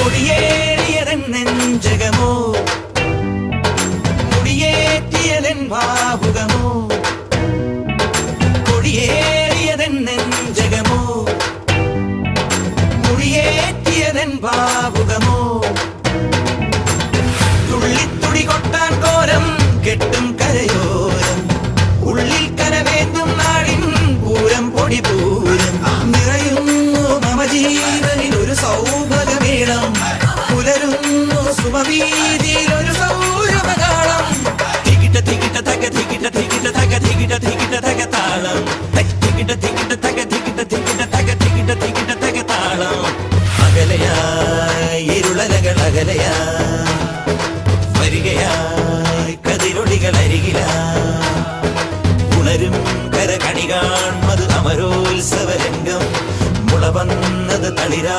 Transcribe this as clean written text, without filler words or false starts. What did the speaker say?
കൊടിയേറിയതൻ നെഞ്ചകമോ മുടിയേറ്റിയതൻ ഭാവുകമോ കൊടിയേറിയതൻ നെഞ്ചകമോ മുടിയേറ്റിയതൻ ഭാവുകമോ തുള്ളിത്തുടി കൊട്ടാൻ കോരം കെട്ടും കരയോരം ഉള്ളിൽ കരവേന്തും നാടിൻ പൂരം പൊടി പൂരം നിറയുന്നു മമ ജീവനിൽ ഒരു സൗഭഗമേളം പുലരുന്നു സുമവീതിയിൽ ഒരു സൗരഭകാളം തികിട്ട തികിട്ട തക തികിട്ട തികിട്ട തക തികിട്ട തികിട്ട തക താളം തികിട്ട തികിട്ട തക തികിട്ട തികിട്ട തക തികിട്ട തികിട്ട തക താളം അകലയായി ഇരുളലകൾ അകലയായി വരികയായി കതിരൊളികൾ അരികിലായി ഉണരും കരകണി കാൺമത് അമരോത്സവരംഗം മുളവന്നത് തളിരാ